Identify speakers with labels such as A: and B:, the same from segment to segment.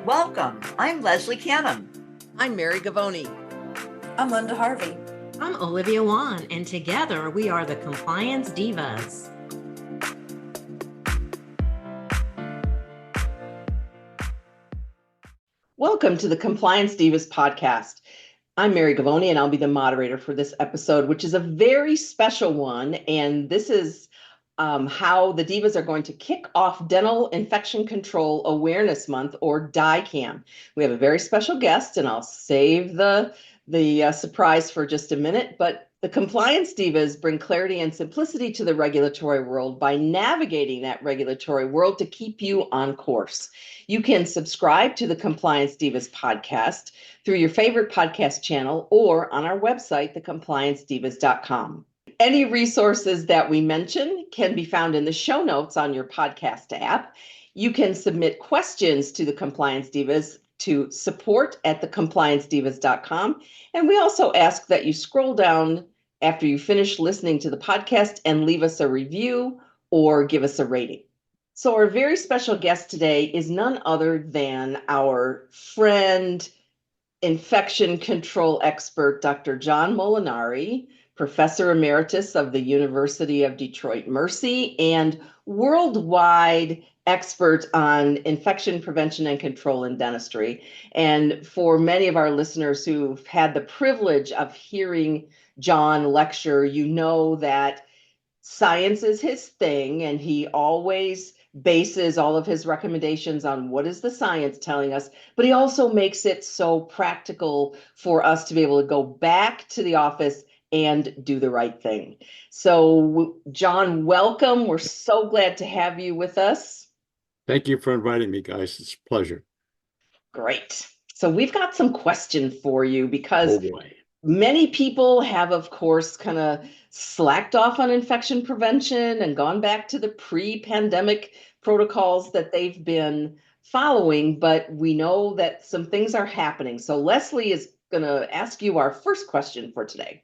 A: Welcome. I'm Leslie Canham.
B: I'm Mary Gavoni.
C: I'm Linda Harvey.
D: I'm Olivia Wan, and together we are the Compliance Divas.
B: Welcome to the Compliance Divas podcast. I'm Mary Gavoni, and I'll be the moderator for this episode, which is a very special one. And this is how the Divas are going to kick off Dental Infection Control Awareness Month, or DICAM. We have a very special guest, and I'll save the surprise for just a minute. But the Compliance Divas bring clarity and simplicity to the regulatory world by navigating that regulatory world to keep you on course. You can subscribe to the Compliance Divas podcast through your favorite podcast channel or on our website, thecompliancedivas.com. Any resources that we mention can be found in the show notes on your podcast app. You can submit questions to the Compliance Divas to support@thecompliancedivas.com. And we also ask that you scroll down after you finish listening to the podcast and leave us a review or give us a rating. So our very special guest today is none other than our friend, infection control expert, Dr. John Molinari, Professor Emeritus of the University of Detroit Mercy, and worldwide expert on infection prevention and control in dentistry. And for many of our listeners who've had the privilege of hearing John lecture, you know that science is his thing, and he always bases all of his recommendations on what is the science telling us, but he also makes it so practical for us to be able to go back to the office and do the right thing. So, John, welcome. We're so glad to have you with us.
E: Thank you for inviting me, guys. It's a pleasure.
B: Great. So we've got some questions for you because many people have, of course, kind of slacked off on infection prevention and gone back to the pre-pandemic protocols that they've been following, but we know that some things are happening. So Leslie is going to ask you our first question for today.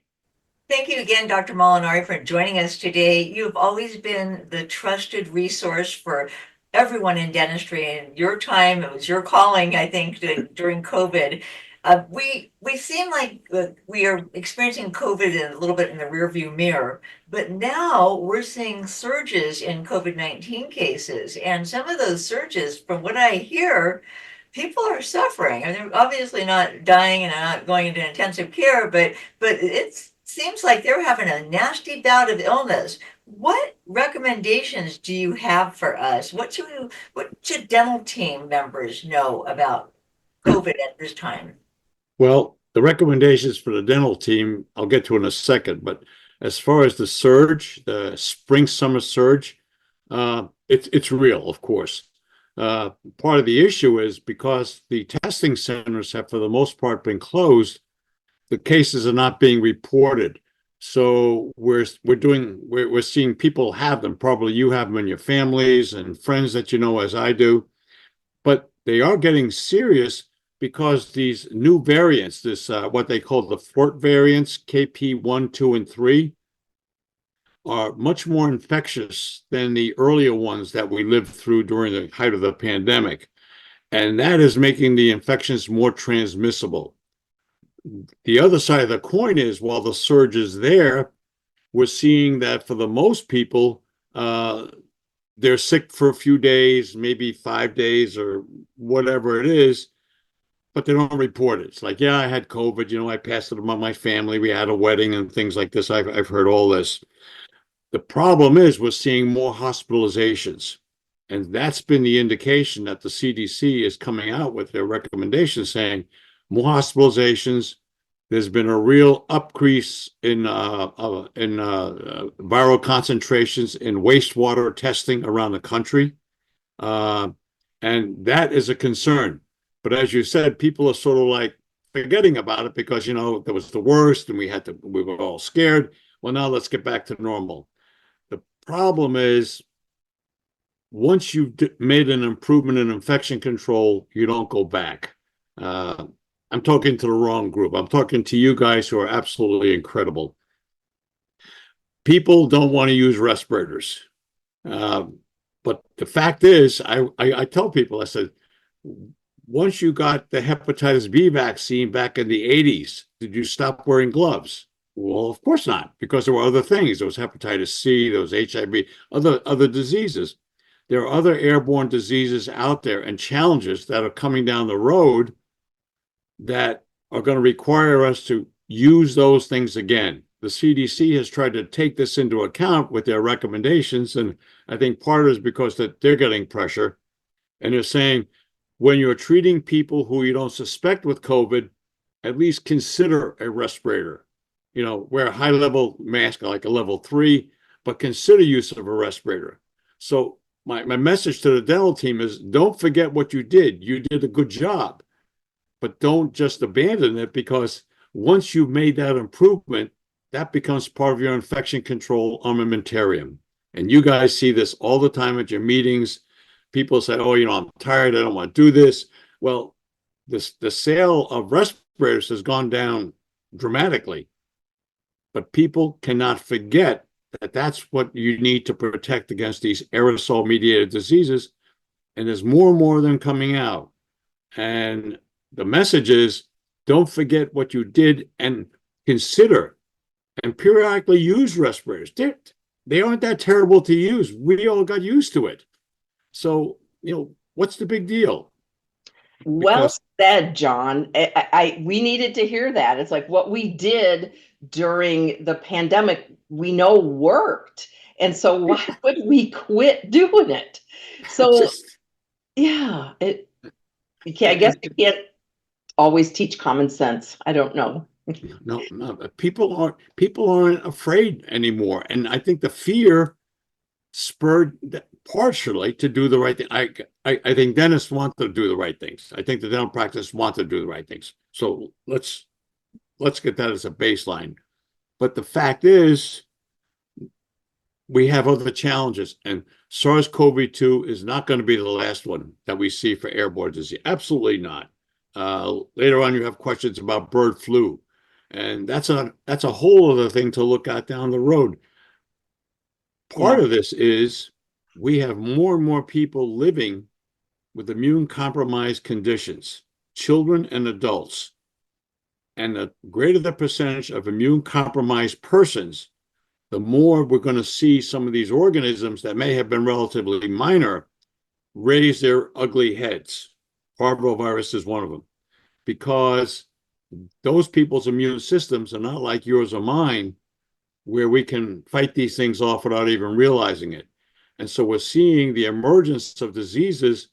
A: Thank you again, Dr. Molinari, for joining us today. You've always been the trusted resource for everyone in dentistry. In your time, it was your calling, I think, during COVID. We seem like we are experiencing COVID a little bit in the rearview mirror, but now we're seeing surges in COVID-19 cases. And some of those surges, from what I hear, people are suffering. I mean, they're obviously not dying and not going into intensive care, but it seems like they're having a nasty bout of illness. What recommendations do you have for us? What should dental team members know about COVID at this time?
E: Well, the recommendations for the dental team, I'll get to in a second, but as far as the surge, the spring-summer surge, it's real, of course. Part of the issue is because the testing centers have, for the most part, been closed, the cases are not being reported. So we're seeing people have them. Probably you have them in your families and friends that you know, as I do. But they are getting serious because these new variants, this what they call the fort variants, KP1, 2, and 3, are much more infectious than the earlier ones that we lived through during the height of the pandemic. And that is making the infections more transmissible. The other side of the coin is, while the surge is there, we're seeing that for the most people, they're sick for a few days, maybe 5 days or whatever it is, but they don't report it. It's like, yeah, I had COVID, I passed it among my family. We had a wedding and things like this. I've heard all this. The problem is we're seeing more hospitalizations. And that's been the indication that the CDC is coming out with their recommendations saying more hospitalizations. There's been a real increase in viral concentrations in wastewater testing around the country. And that is a concern. But as you said, people are sort of like forgetting about it because, there was the worst and we were all scared. Well, now let's get back to normal. The problem is, once you've made an improvement in infection control, you don't go back. I'm talking to the wrong group. I'm talking to you guys who are absolutely incredible. People don't want to use respirators. But the fact is, I tell people, I said, once you got the hepatitis B vaccine back in the 80s, did you stop wearing gloves? Well, of course not, because there were other things. There was hepatitis C, there was HIV, other diseases. There are other airborne diseases out there and challenges that are coming down the road that are going to require us to use those things again. The CDC has tried to take this into account with their recommendations, and I think part of it is because that they're getting pressure, and they're saying when you're treating people who you don't suspect with COVID, at least consider a respirator. You know, wear a high-level mask like a level 3, but consider use of a respirator. So my message to the dental team is don't forget what you did. You did a good job, but don't just abandon it, because once you've made that improvement, that becomes part of your infection control armamentarium. And you guys see this all the time at your meetings. People say, oh, I'm tired, I don't want to do this. Well, the sale of respirators has gone down dramatically. But people cannot forget that that's what you need to protect against these aerosol-mediated diseases. And there's more and more of them coming out. And the message is, don't forget what you did and consider and periodically use respirators. They aren't that terrible to use. We all got used to it. So, what's the big deal?
B: Well said, John. We needed to hear that. It's like what we did during the pandemic, we know worked. And so why would we quit doing it? So, yeah, I guess you can't always teach common sense. I don't know.
E: No, people aren't afraid anymore. And I think the fear spurred partially to do the right thing. I think dentists want to do the right things. I think the dental practice want to do the right things. So let's get that as a baseline. But the fact is, we have other challenges, and SARS-CoV-2 is not going to be the last one that we see for airborne disease. Absolutely not. Later on, you have questions about bird flu, and that's a whole other thing to look at down the road. Part of this is we have more and more people living with immune compromised conditions, children and adults. And the greater the percentage of immune compromised persons, the more we're going to see some of these organisms that may have been relatively minor raise their ugly heads. Parvovirus is one of them, because those people's immune systems are not like yours or mine, where we can fight these things off without even realizing it. And so we're seeing the emergence of diseases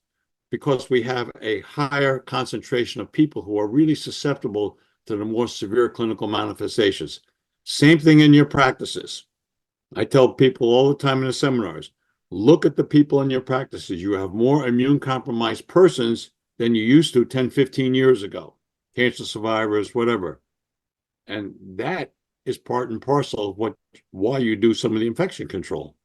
E: because we have a higher concentration of people who are really susceptible to the more severe clinical manifestations. Same thing in your practices. I tell people all the time in the seminars, look at the people in your practices. You have more immune compromised persons than you used to 10, 15 years ago. Cancer survivors, whatever. And that is part and parcel of why you do some of the infection control.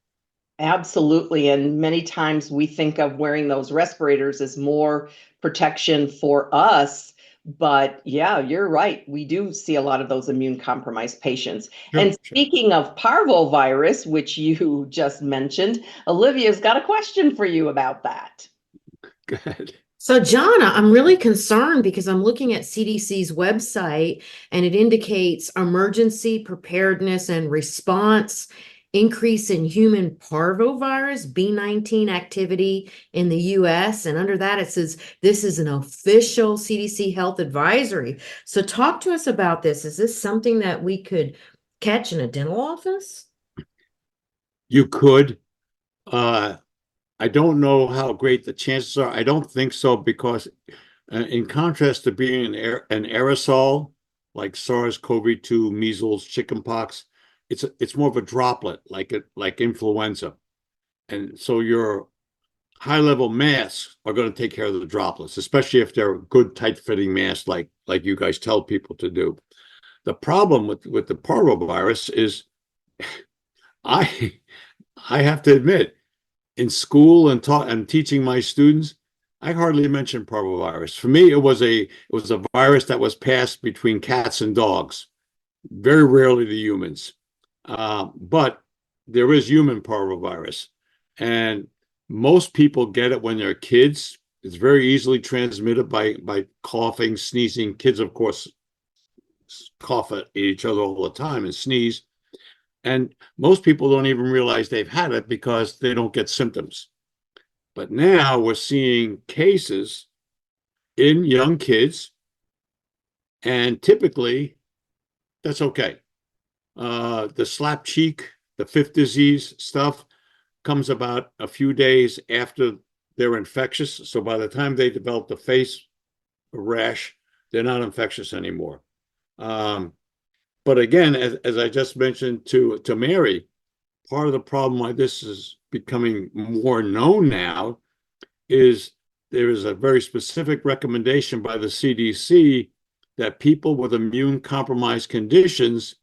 B: Absolutely. And many times we think of wearing those respirators as more protection for us. But yeah, you're right. We do see a lot of those immune compromised patients. And speaking of parvovirus, which you just mentioned, Olivia's got a question for you about that.
E: Go ahead.
D: So, Jonna, I'm really concerned because I'm looking at CDC's website and it indicates emergency preparedness and response, increase in human parvovirus B19 activity in the US. And under that, it says this is an official CDC health advisory. So talk to us about this. Is this something that we could catch in a dental office?
E: You could. I don't know how great the chances are. I don't think so, because in contrast to being an aerosol like SARS-CoV-2, measles, chickenpox, it's more of a droplet, like influenza. And so your high-level masks are going to take care of the droplets, especially if they're good, tight-fitting masks like you guys tell people to do. The problem with the parvovirus is I have to admit, in school and teaching my students, I hardly mention parvovirus. For me, it was a virus that was passed between cats and dogs, very rarely to humans. But there is human parvovirus, and most people get it when they're kids, It's very easily transmitted by coughing, sneezing. Kids, of course, cough at each other all the time and sneeze. And most people don't even realize they've had it because they don't get symptoms. But now we're seeing cases in young kids, and typically that's okay. The slap cheek, the fifth disease stuff comes about a few days after they're infectious. So by the time they develop the face rash, they're not infectious anymore. But again, as I just mentioned to Mary, part of the problem why this is becoming more known now is there is a very specific recommendation by the CDC that people with immune compromised conditions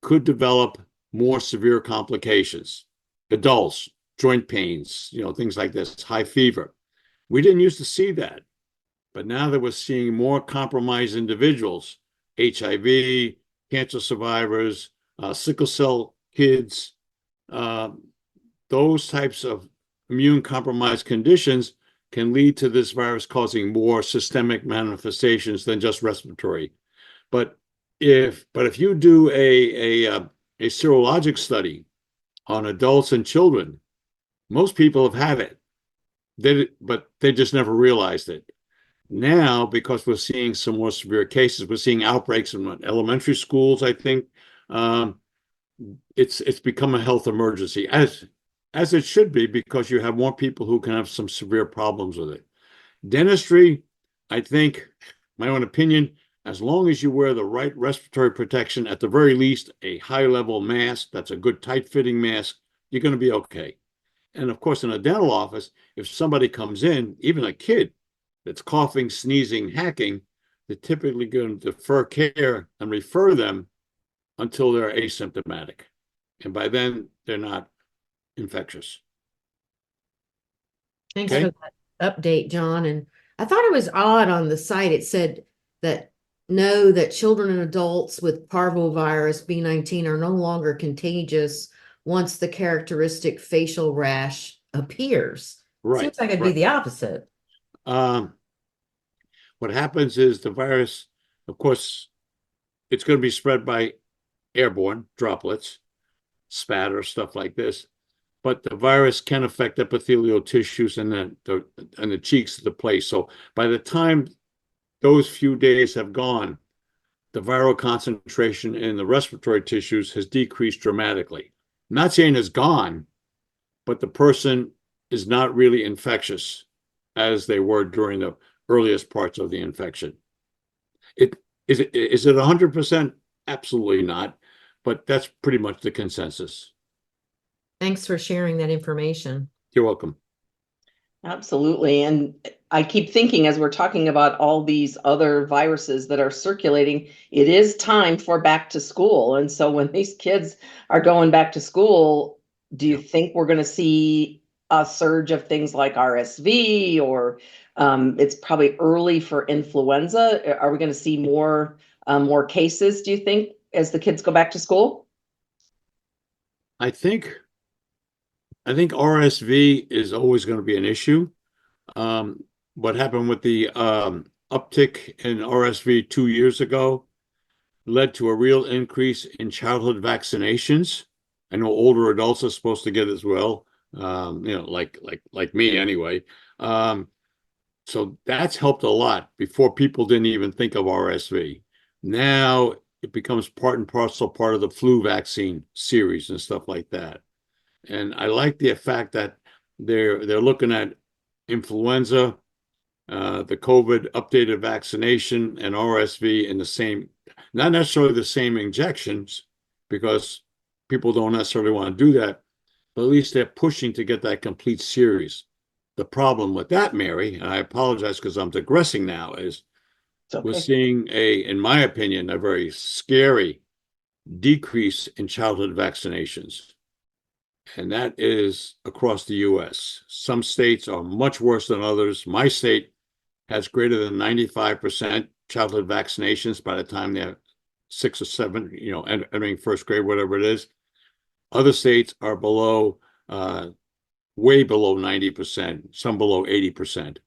E: could develop more severe complications. Adults, joint pains, things like this, high fever. We didn't used to see that, but now that we're seeing more compromised individuals, HIV, cancer survivors, sickle cell kids, those types of immune compromised conditions can lead to this virus causing more systemic manifestations than just respiratory. But if you do a serologic study on adults and children, most people have had it, but they just never realized it. Now, because we're seeing some more severe cases, we're seeing outbreaks in elementary schools, I think. It's become a health emergency, as it should be, because you have more people who can have some severe problems with it. Dentistry, I think, my own opinion, as long as you wear the right respiratory protection, at the very least, a high-level mask, that's a good tight-fitting mask, you're going to be okay. And of course, in a dental office, if somebody comes in, even a kid that's coughing, sneezing, hacking, they're typically going to defer care and refer them until they're asymptomatic. And by then, they're not infectious.
D: Thanks
E: Okay.
D: for that update, John. And I thought it was odd on the site. It said that know that children and adults with parvovirus B19 are no longer contagious once the characteristic facial rash appears.
E: Right.
C: Seems like it'd be
E: right.
C: the opposite.
E: What happens is the virus, of course, it's going to be spread by airborne droplets, spatter, stuff like this. But the virus can affect epithelial tissues and the cheeks of the place. So by the time those few days have gone, the viral concentration in the respiratory tissues has decreased dramatically. I'm not saying it's gone, but the person is not really infectious as they were during the earliest parts of the infection. Is it 100%? Absolutely not, but that's pretty much the consensus.
D: Thanks for sharing that information.
E: You're welcome.
B: Absolutely. And I keep thinking, as we're talking about all these other viruses that are circulating, it is time for back to school. And so when these kids are going back to school, do you think we're going to see a surge of things like RSV, or it's probably early for influenza? Are we going to see more cases, do you think, as the kids go back to school?
E: I think RSV is always going to be an issue. What happened with the uptick in RSV 2 years ago led to a real increase in childhood vaccinations. I know older adults are supposed to get it as well, like me anyway. So that's helped a lot. Before, people didn't even think of RSV. Now it becomes part and parcel part of the flu vaccine series and stuff like that. And I like the fact that they're looking at influenza, the COVID updated vaccination, and RSV in the same, not necessarily the same injections, because people don't necessarily want to do that, but at least they're pushing to get that complete series. The problem with that, Mary, and I apologize because I'm digressing now, is we're seeing in my opinion, a very scary decrease in childhood vaccinations. And that is across the U.S. Some states are much worse than others. My state has greater than 95% childhood vaccinations by the time they're 6 or 7, entering first grade, whatever it is. Other states are below, way below 90%, some below 80%.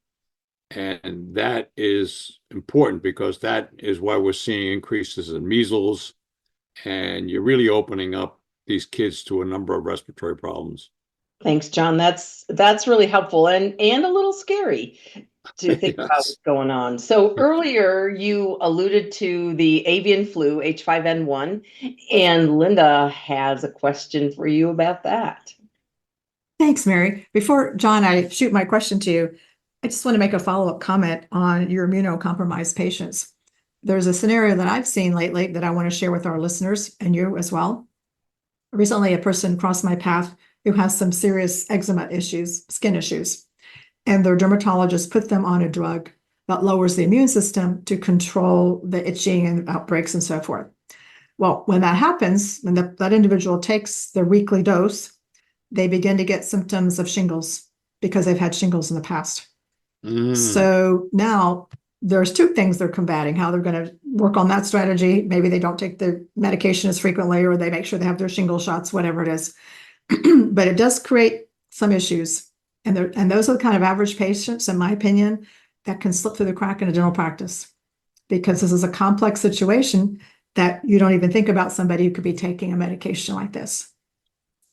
E: And that is important because that is why we're seeing increases in measles, and you're really opening up these kids to a number of respiratory problems.
B: Thanks, John. That's really helpful and a little scary to think about
E: Yes.
B: what's going on. So earlier you alluded to the avian flu, H5N1, and Linda has a question for you about that.
C: Thanks, Mary. Before, John, I shoot my question to you, I just want to make a follow-up comment on your immunocompromised patients. There's a scenario that I've seen lately that I want to share with our listeners and you as well. Recently, a person crossed my path who has some serious eczema issues, skin issues, and their dermatologist put them on a drug that lowers the immune system to control the itching and outbreaks and so forth. Well, when that happens, when that individual takes their weekly dose, they begin to get symptoms of shingles because they've had shingles in the past. So now there's two things they're combating, how they're going to work on that strategy. Maybe they don't take the medication as frequently, or they make sure they have their shingle shots, whatever it is. But it does create some issues. And those are the kind of average patients, in my opinion, that can slip through the crack in a dental practice, because this is a complex situation that you don't even think about somebody who could be taking a medication like this.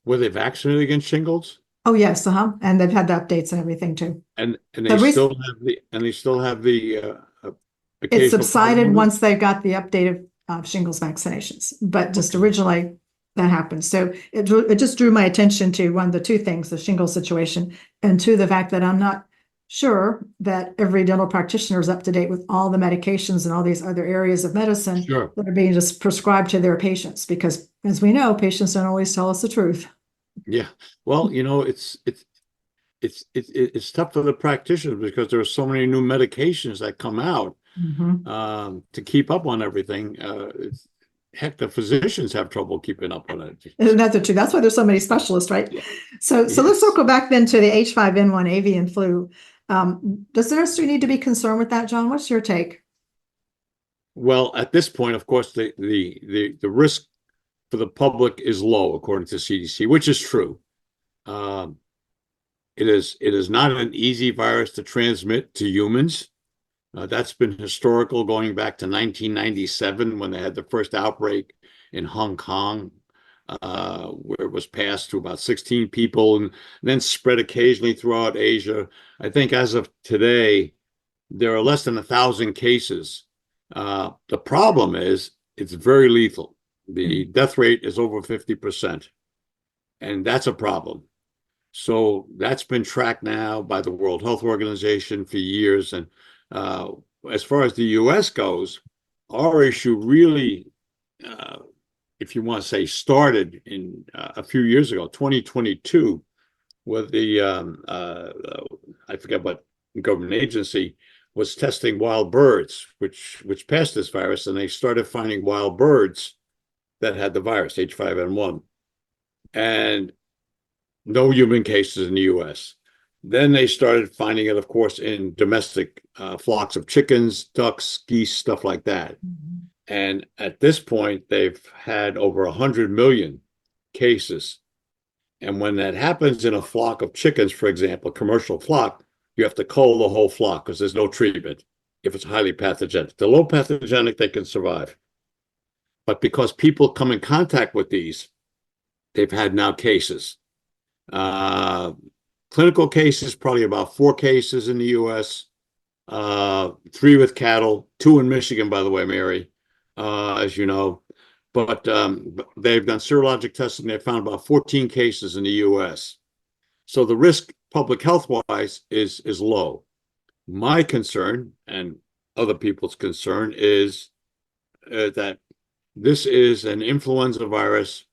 E: Were they vaccinated against shingles?
C: Oh, yes. And they've had the updates and everything too.
E: And
C: The
E: they
C: reason-
E: still have the
C: It
E: occasional
C: subsided
E: problem?
C: once they got the updated shingles vaccinations, but just
E: Okay.
C: originally that happened. So it just drew my attention to one of the two things, the shingle situation, and two, the fact that I'm not sure that every dental practitioner is up to date with all the medications and all these other areas of medicine
E: Sure.
C: that are being just prescribed to their patients, because as we know, patients don't always tell us the truth.
E: Yeah. Well, it's tough for the practitioners because there are so many new medications that come out to keep up on everything. Heck, the physicians have trouble keeping up on it.
C: And that's the truth. That's why there's so many specialists, right?
E: Yeah.
C: So
E: Yes.
C: let's circle back then to the H5N1 avian flu. Does the industry need to be concerned with that, John? What's your take?
E: Well, at this point, of course, the risk for the public is low, according to CDC, which is true. It is not an easy virus to transmit to humans. That's been historical, going back to 1997 when they had the first outbreak in Hong Kong, where it was passed to about 16 people and then spread occasionally throughout Asia. I think as of today, there are less than 1,000 cases. The problem is it's very lethal. The death rate is over 50%, and that's a problem. So that's been tracked now by the World Health Organization for years. And as far as the US goes, our issue really, if you want to say, started in a few years ago, 2022, with the, I forget what government agency was testing wild birds, which passed this virus, and they started finding wild birds that had the virus, H5N1. And no human cases in the US. Then they started finding it, of course, in domestic flocks of chickens, ducks, geese, stuff like that. And at this point, they've had over 100 million cases. And when that happens in a flock of chickens, for example, a commercial flock, you have to cull the whole flock because there's no treatment if it's highly pathogenic. The low pathogenic, they can survive. But because people come in contact with these, they've had now cases. Clinical cases, probably about 4 cases in the US, 3 with cattle, 2 in Michigan, by the way, Mary, as you know. But they've done serologic testing. They found about 14 cases in the US. So the risk, public health wise, is low. My concern, and other people's concern, is that this is an influenza virus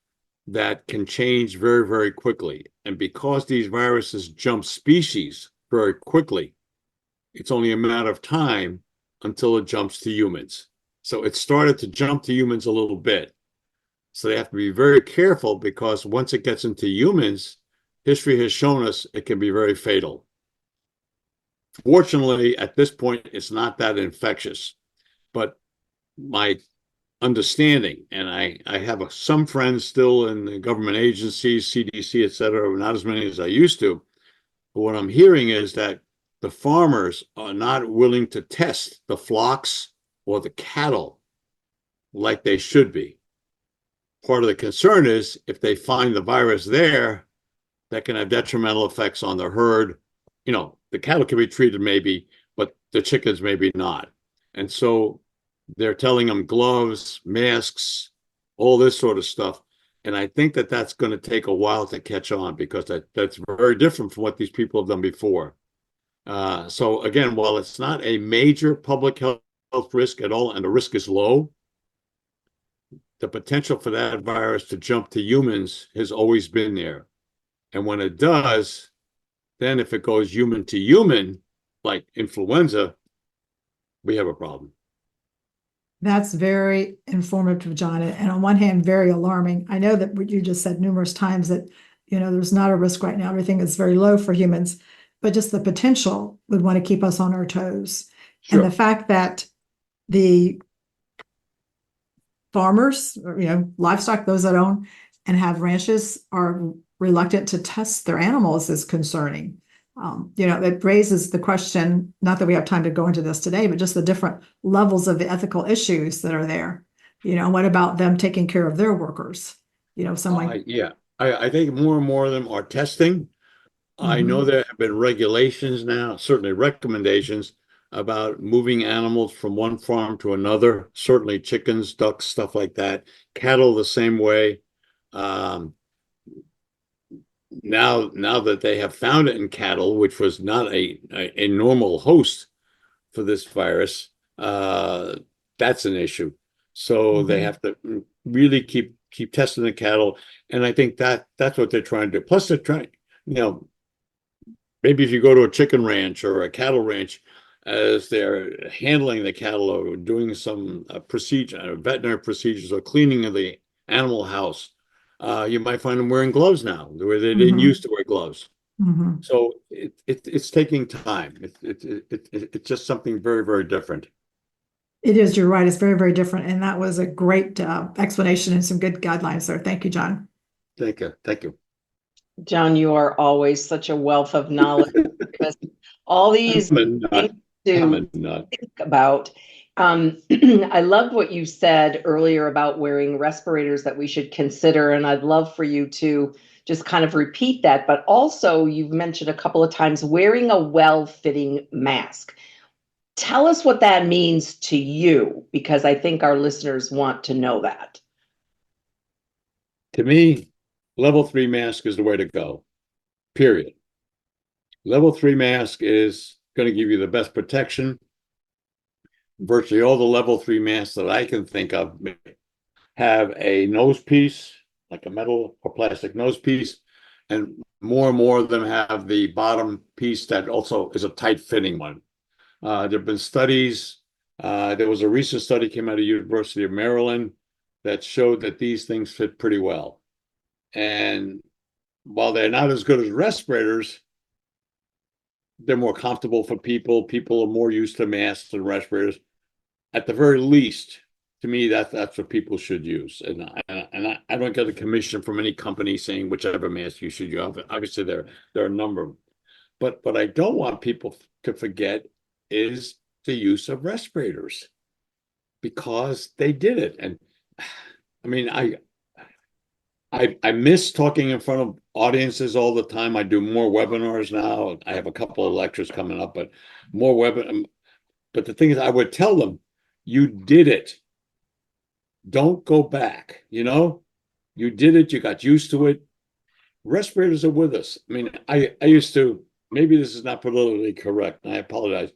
E: that can change very, very quickly. And because these viruses jump species very quickly, it's only a matter of time until it jumps to humans. So it started to jump to humans a little bit. So they have to be very careful, because once it gets into humans, history has shown us it can be very fatal. Fortunately, at this point, it's not that infectious. But my understanding, and I have some friends still in the government agencies, CDC, et cetera, not as many as I used to. But what I'm hearing is that the farmers are not willing to test the flocks or the cattle like they should be. Part of the concern is if they find the virus there, that can have detrimental effects on the herd. You know, the cattle can be treated maybe, but the chickens maybe not. And so they're telling them gloves, masks, all this sort of stuff. And I think that that's going to take a while to catch on because that's very different from what these people have done before. So again, while it's not a major public health risk at all, and the risk is low, the potential for that virus to jump to humans has always been there. And when it does, then if it goes human to human, like influenza, we have a problem.
C: That's very informative, John. And on one hand, very alarming. I know that what you just said numerous times that, there's not a risk right now. Everything is very low for humans, but just the potential would want to keep us on our toes.
E: Sure.
C: And the fact that the farmers, livestock, those that own and have ranches are reluctant to test their animals is concerning. It raises the question, not that we have time to go into this today, but just the different levels of the ethical issues that are there. What about them taking care of their workers? Someone.
E: I think more and more of them are testing. I know there have been regulations now, certainly recommendations about moving animals from one farm to another, certainly chickens, ducks, stuff like that. Cattle the same way. Now that they have found it in cattle, which was not a normal host for this virus, that's an issue. So they have to really keep testing the cattle, and I think that's what they're trying to do. Plus, they're trying, maybe if you go to a chicken ranch or a cattle ranch, as they're handling the cattle or doing some veterinary procedures or cleaning of the animal house, you might find them wearing gloves now, where they didn't used to wear gloves. So it's taking time. It's just something very, very different.
C: It is. You're right. It's very, very different. And that was a great explanation and some good guidelines there. Thank you, John.
E: Thank you.
B: John, you are always such a wealth of knowledge because all these things to think about. I loved what you said earlier about wearing respirators that we should consider, and I'd love for you to just kind of repeat that. But also, you've mentioned a couple of times wearing a well-fitting mask. Tell us what that means to you, because I think our listeners want to know that.
E: To me, level 3 mask is the way to go, period. Level 3 mask is going to give you the best protection. Virtually all the level 3 masks that I can think of have a nose piece, like a metal or plastic nose piece, and more of them have the bottom piece that also is a tight fitting one. There have been studies. There was a recent study came out of University of Maryland that showed that these things fit pretty well. And while they're not as good as respirators, they're more comfortable for people. People are more used to masks than respirators. At the very least, to me, that's what people should use. And I don't get a commission from any company saying whichever mask you should use. Obviously, there are a number of them. But what I don't want people to forget is the use of respirators, because they did it. And I mean, I miss talking in front of audiences all the time. I do more webinars now. I have a couple of lectures coming up, but more webinars. But the thing is, I would tell them, you did it. Don't go back. You did it. You got used to it. Respirators are with us. I mean, I used to, maybe this is not politically correct, and I apologize.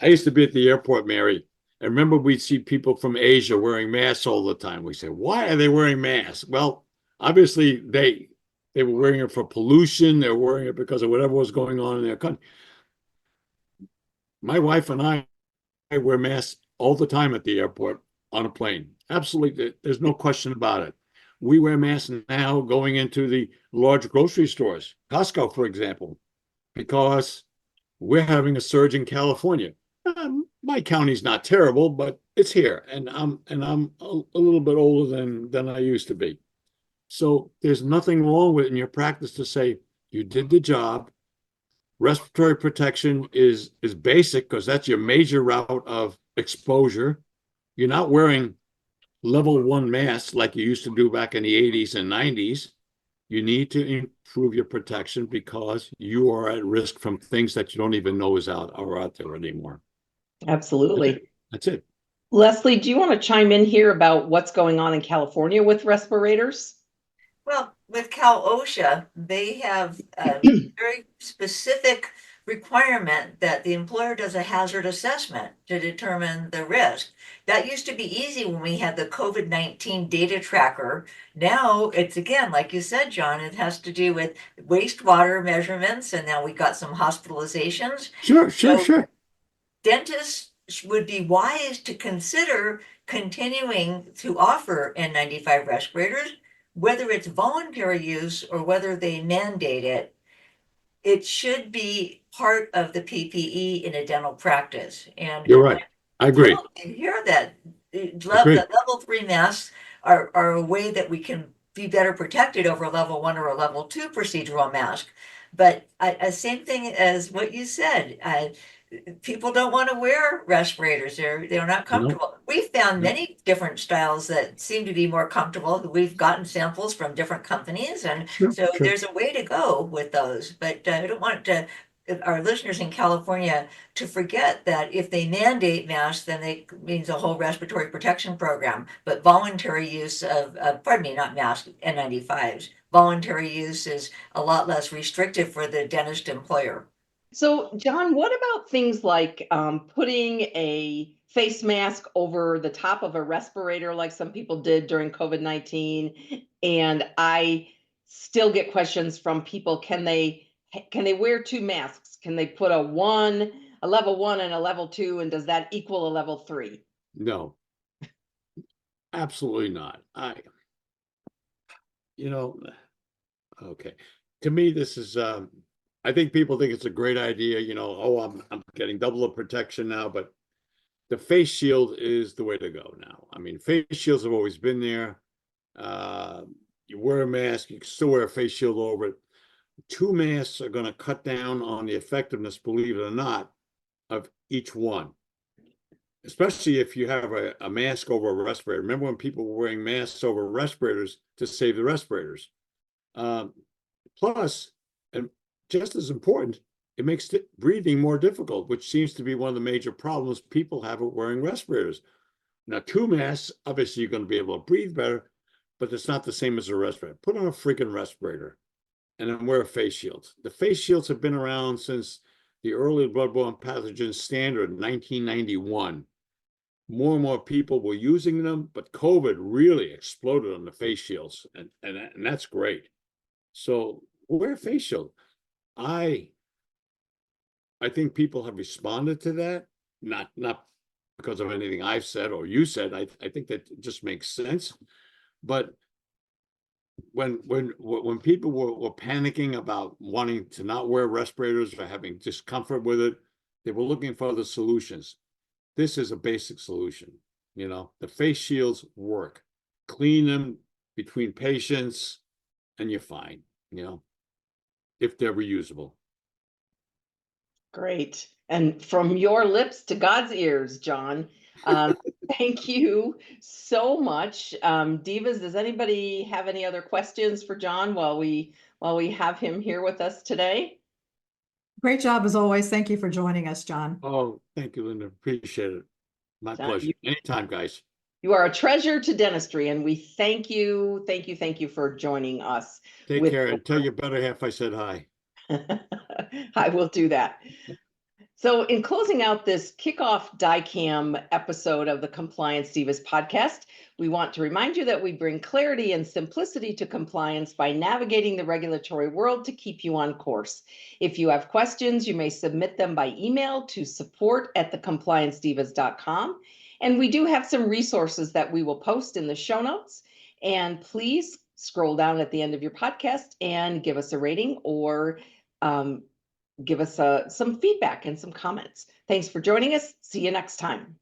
E: I used to be at the airport, Mary. I remember we'd see people from Asia wearing masks all the time. We said, why are they wearing masks? Well, obviously they were wearing it for pollution. They were wearing it because of whatever was going on in their country. My wife and I wear masks all the time at the airport on a plane. Absolutely. There's no question about it. We wear masks now going into the large grocery stores, Costco, for example, because we're having a surge in California. My county's not terrible, but it's here, and I'm a little bit older than I used to be. So there's nothing wrong with it in your practice to say you did the job. Respiratory protection is basic because that's your major route of exposure. You're not wearing level 1 masks like you used to do back in the 80s and 90s. You need to improve your protection because you are at risk from things that you don't even know are out there anymore.
B: Absolutely.
E: That's it.
B: Leslie, do you want to chime in here about what's going on in California with respirators?
A: Well, with Cal OSHA, they have a very specific requirement that the employer does a hazard assessment to determine the risk. That used to be easy when we had the COVID-19 data tracker. Now it's, again, like you said, John, it has to do with wastewater measurements, and now we got some hospitalizations.
E: Sure.
A: Dentists would be wise to consider continuing to offer N95 respirators, whether it's voluntary use or whether they mandate it. It should be part of the PPE in a dental practice. And
E: You're right. I agree.
A: you hear that.
E: Agreed.
A: The level 3 masks are a way that we can be better protected over a level 1 or a level 2 procedural mask. But same thing as what you said. People don't want to wear respirators. They're not comfortable. We've found many different styles that seem to be more comfortable. We've gotten samples from different companies, and
E: Sure.
A: there's a way to go with those. But I don't want our listeners in California to forget that if they mandate masks, then it means a whole respiratory protection program. But voluntary use of, pardon me, not masks, N95s. Voluntary use is a lot less restrictive for the dentist employer.
B: So, John, what about things like putting a face mask over the top of a respirator like some people did during COVID-19? And I still get questions from people, can they wear 2 masks? Can they put a level 1 and a level 2, and does that equal a level 3?
E: No, absolutely not. Okay. To me, this is, I think people think it's a great idea, I'm getting double the protection now, but the face shield is the way to go now. I mean, face shields have always been there. You wear a mask, you can still wear a face shield over it. 2 masks are going to cut down on the effectiveness, believe it or not, of each one. Especially if you have a mask over a respirator. Remember when people were wearing masks over respirators to save the respirators? Plus, and just as important, it makes breathing more difficult, which seems to be one of the major problems people have with wearing respirators. Now, 2 masks, obviously you're going to be able to breathe better, but it's not the same as a respirator. Put on a freaking respirator and then wear a face shield. The face shields have been around since the early bloodborne pathogen standard in 1991. More and more people were using them, but COVID really exploded on the face shields, and that's great. So wear a face shield. I think people have responded to that, not because of anything I've said or you said. I think that just makes sense. But when people were panicking about wanting to not wear respirators or having discomfort with it, they were looking for other solutions. This is a basic solution. The face shields work. Clean them between patients and you're fine, if they're reusable.
B: Great. And from your lips to God's ears, John, thank you so much. Divas, does anybody have any other questions for John while we have him here with us today?
C: Great job as always. Thank you for joining us, John.
E: Oh, thank you, Linda. Appreciate it. My pleasure. Anytime, guys.
B: You are a treasure to dentistry, and we thank you for joining us.
E: Take care and tell your better half I said hi.
B: I will do that. So in closing out this kickoff DICAM episode of the Compliance Divas podcast, we want to remind you that we bring clarity and simplicity to compliance by navigating the regulatory world to keep you on course. If you have questions, you may submit them by email to support@thecompliancedivas.com. And we do have some resources that we will post in the show notes. And please scroll down at the end of your podcast and give us a rating or give us some feedback and some comments. Thanks for joining us. See you next time.